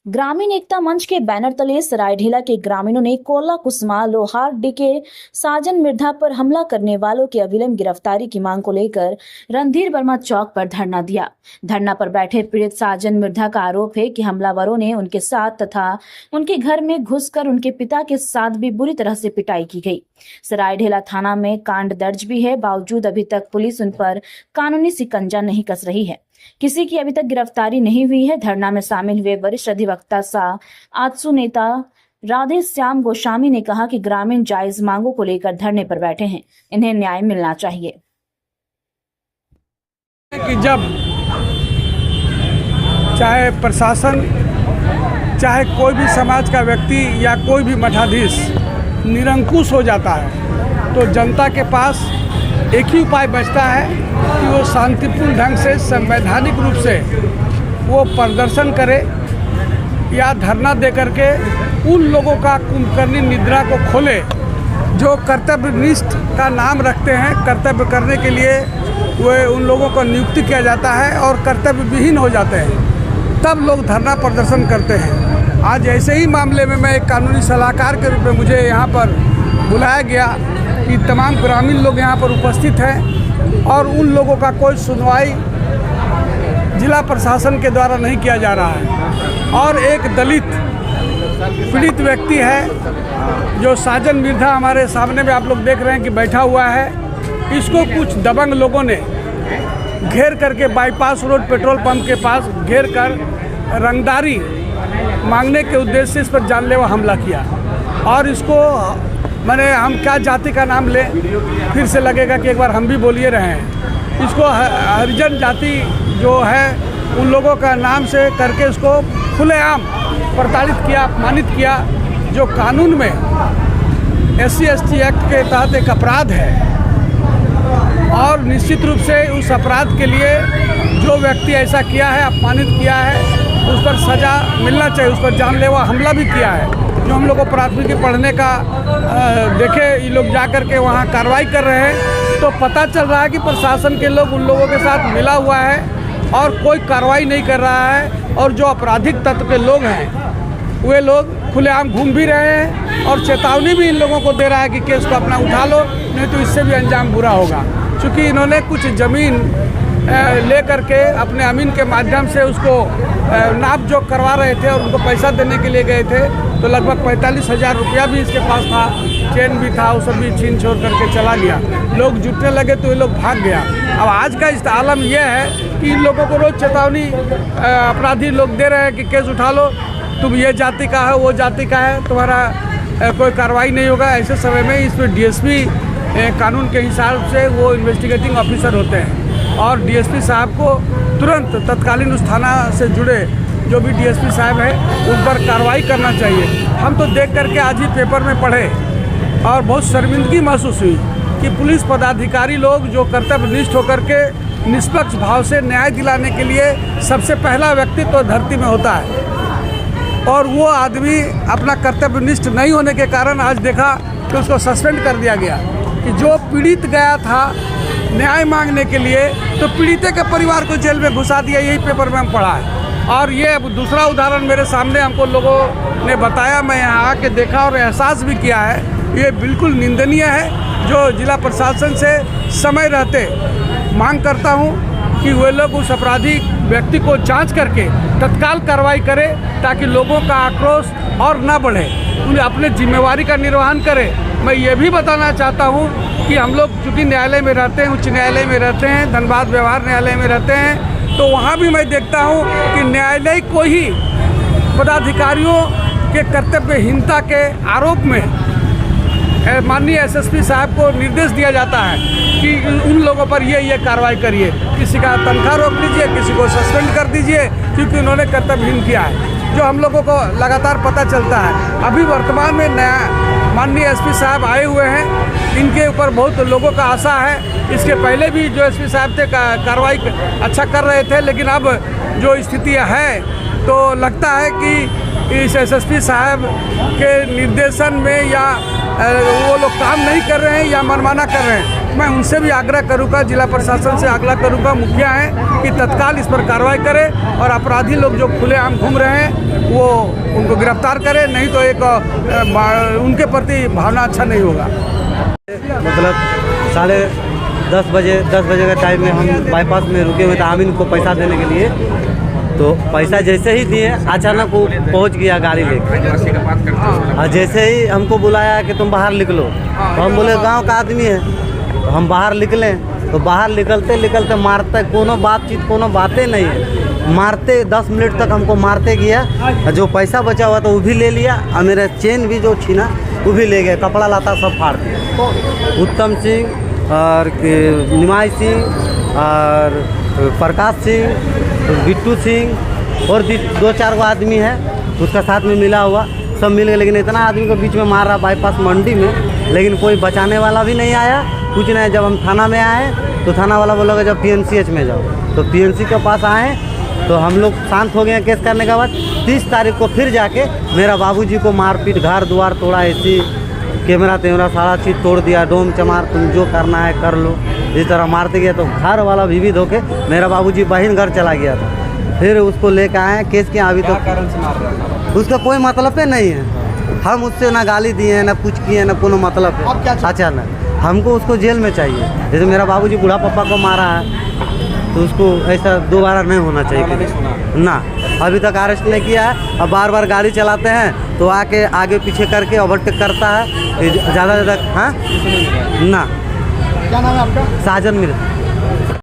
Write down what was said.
ग्रामीण एकता मंच के बैनर तले सरायढेला के ग्रामीणों ने कोला कुसमा लोहारडी के साजन मिर्धा पर हमला करने वालों की अविलंब गिरफ्तारी की मांग को लेकर रणधीर वर्मा चौक पर धरना दिया। धरना पर बैठे पीड़ित साजन मिर्धा का आरोप है कि हमलावरों ने उनके साथ तथा उनके घर में घुसकर उनके पिता के साथ भी बुरी तरह से पिटाई की गई। सरायढेला थाना में कांड दर्ज भी है, बावजूद अभी तक पुलिस उन पर कानूनी शिकंजा नहीं कस रही है। किसी की अभी तक गिरफ्तारी नहीं हुई है। धरना में शामिल हुए वरिष्ठ अधिवक्ता सा आजसू नेता राधे श्याम गोस्वामी ने कहा कि ग्रामीण जायज मांगों को लेकर धरने पर बैठे हैं, इन्हें न्याय मिलना चाहिए। कि जब चाहे प्रशासन, चाहे कोई भी समाज का व्यक्ति या कोई भी मठाधीश निरंकुश हो जाता है तो जनता के पास एक ही उपाय बचता है कि वो शांतिपूर्ण ढंग से संवैधानिक रूप से वो प्रदर्शन करे या धरना दे करके उन लोगों का कुंभकर्णी निद्रा को खोले जो कर्तव्यनिष्ठ का नाम रखते हैं। कर्तव्य करने के लिए वे उन लोगों को नियुक्ति किया जाता है और कर्तव्य विहीन हो जाते हैं, तब लोग धरना प्रदर्शन करते हैं। आज ऐसे ही मामले में मैं एक कानूनी सलाहकार के रूप में मुझे यहाँ पर बुलाया गया कि तमाम ग्रामीण लोग यहाँ पर उपस्थित हैं और उन लोगों का कोई सुनवाई जिला प्रशासन के द्वारा नहीं किया जा रहा है। और एक दलित पीड़ित व्यक्ति है जो साजन मिर्धा हमारे सामने में आप लोग देख रहे हैं कि बैठा हुआ है, इसको कुछ दबंग लोगों ने घेर करके बाईपास रोड पेट्रोल पंप के पास घेर कर रंगदारी मांगने के उद्देश्य से इस पर जानलेवा हमला किया। और इसको मैंने हम क्या जाति का नाम लें, फिर से लगेगा कि एक बार हम भी बोलिए रहे हैं। इसको हरिजन जाति जो है उन लोगों का नाम से करके इसको खुलेआम प्रताड़ित किया, अपमानित किया, जो कानून में SC/ST एक्ट के तहत एक अपराध है। और निश्चित रूप से उस अपराध के लिए जो व्यक्ति ऐसा किया है, अपमानित किया है, उस पर सज़ा मिलना चाहिए। उस पर जानलेवा हमला भी किया है। जो हम लोग को प्राथमिकी पढ़ने का देखे ये लोग जा कर के वहाँ कार्रवाई कर रहे हैं तो पता चल रहा है कि प्रशासन के लोग उन लोगों के साथ मिला हुआ है और कोई कार्रवाई नहीं कर रहा है। और जो आपराधिक तत्व के लोग हैं वे लोग खुलेआम घूम भी रहे हैं और चेतावनी भी इन लोगों को दे रहा है कि केस को अपना उठा लो, नहीं तो इससे भी अंजाम बुरा होगा। क्योंकि इन्होंने कुछ ज़मीन ले करके अपने अमीन के माध्यम से उसको नाप जोख करवा रहे थे और उनको पैसा देने के लिए गए थे तो लगभग 45,000 रुपया भी इसके पास था, चेन भी था, वो सब भी छीन छोड़ करके चला गया। लोग जुटने लगे तो ये लोग भाग गया। अब आज का इस आलम यह है कि इन लोगों को रोज़ चेतावनी अपराधी लोग दे रहे हैं कि केस उठा लो, तुम ये जाति का है, वो जाति का है, तुम्हारा कोई कार्रवाई नहीं होगा। ऐसे समय में इस पर DSP कानून के हिसाब से वो इन्वेस्टिगेटिंग ऑफिसर होते हैं और DSP साहब को तुरंत तत्कालीन उस थाना से जुड़े जो भी DSP साहब हैं उन पर कार्रवाई करना चाहिए। हम तो देख करके आज ही पेपर में पढ़े और बहुत शर्मिंदगी महसूस हुई कि पुलिस पदाधिकारी लोग जो कर्तव्यनिष्ठ होकर के निष्पक्ष भाव से न्याय दिलाने के लिए सबसे पहला व्यक्ति तो धरती में होता है और वो आदमी अपना कर्तव्यनिष्ठ नहीं होने के कारण आज देखा कि उसको सस्पेंड कर दिया गया। कि जो पीड़ित गया था न्याय मांगने के लिए तो पीड़ित के परिवार को जेल में घुसा दिया, यही पेपर में हम पढ़ा है। और ये दूसरा उदाहरण मेरे सामने हमको लोगों ने बताया, मैं यहाँ आके देखा और एहसास भी किया है। ये बिल्कुल निंदनीय है। जो जिला प्रशासन से समय रहते मांग करता हूँ कि वे लोग उस अपराधी व्यक्ति को जांच करके तत्काल कार्रवाई करें ताकि लोगों का आक्रोश और न बढ़े, उन्हें अपने जिम्मेवारी का निर्वहन करें। मैं ये भी बताना चाहता हूँ कि हम लोग चूँकि न्यायालय में रहते हैं, उच्च न्यायालय में रहते हैं, धनबाद व्यवहार न्यायालय में रहते हैं, तो वहाँ भी मैं देखता हूँ कि न्यायालय को ही पदाधिकारियों के कर्तव्यहीनता के आरोप में माननीय SSP साहब को निर्देश दिया जाता है कि उन लोगों पर ये कार्रवाई करिए, किसी का तनख्वाह रोक लीजिए, किसी को सस्पेंड कर दीजिए क्योंकि उन्होंने कर्तव्यहीन किया है, जो हम लोगों को लगातार पता चलता है। अभी वर्तमान में नया माननीय SP साहब आए हुए हैं, इनके ऊपर बहुत लोगों का आशा है। इसके पहले भी जो SP साहब थे कार्रवाई अच्छा कर रहे थे, लेकिन अब जो स्थिति है तो लगता है कि इस SSP साहब के निर्देशन में या वो लोग काम नहीं कर रहे हैं या मनमाना कर रहे हैं। मैं उनसे भी आग्रह करूँगा, जिला प्रशासन से आग्रह करूँगा, मुखिया हैं कि तत्काल इस पर कार्रवाई करें और अपराधी लोग जो खुलेआम घूम रहे हैं वो उनको गिरफ्तार करें, नहीं तो एक उनके प्रति भावना अच्छा नहीं होगा। मतलब 10:30 बजे का टाइम में हम बाईपास में रुके हुए थे आमीन को पैसा देने के लिए। तो पैसा जैसे ही दिए अचानक वो पहुंच गया गाड़ी लेकर, और जैसे ही हमको बुलाया कि तुम बाहर निकलो, तो हम बोले गांव का आदमी है, तो हम बाहर निकले। तो बाहर निकलते निकलते मारते, कोनो बातचीत कोनो बातें नहीं है, मारते 10 मिनट तक हमको मारते गया। जो पैसा बचा हुआ था वो भी ले लिया, और मेरा चेन भी जो छीना वो भी ले गया, कपड़ा लाता सब फाड़ दिया। उत्तम सिंह और निमाई सिंह और प्रकाश सिंह, बिट्टू सिंह और 2-4 आदमी है उसका साथ में मिला हुआ, सब मिल गए। लेकिन इतना आदमी को बीच में मार रहा बाईपास मंडी में, लेकिन कोई बचाने वाला भी नहीं आया, कुछ नहीं। जब हम थाना में आए तो थाना वाला बोला जब PNCH में जाओ, तो PNC के पास आए तो हम लोग शांत हो गए केस करने के बाद। 30 तारीख को फिर जाके मेरा बाबूजी को मारपीट, घर द्वार तोड़ा, ऐसी कैमरा सारा चीज़ तोड़ दिया, डोम चमार तुम जो करना है कर लो, इस तरह मारते गए। तो घर वाला भी धोके मेरा बाबूजी बहन घर चला गया था, फिर उसको लेकर आए केस किया। अभी तो उसका कोई मतलब ही नहीं है, हम उससे ना गाली दिए हैं ना कुछ किए ना कोनो मतलब है। अचानक हमको उसको जेल में चाहिए, जैसे मेरा बाबूजी बूढ़ा पापा को मारा है तो उसको ऐसा दोबारा नहीं होना चाहिए ना। अभी तक अरेस्ट नहीं किया है, अब बार बार गाड़ी चलाते हैं तो आके आगे पीछे करके ओवरटेक करता है ज़्यादा। हाँ ना। क्या नाम है आपका? साजन मिर्जा।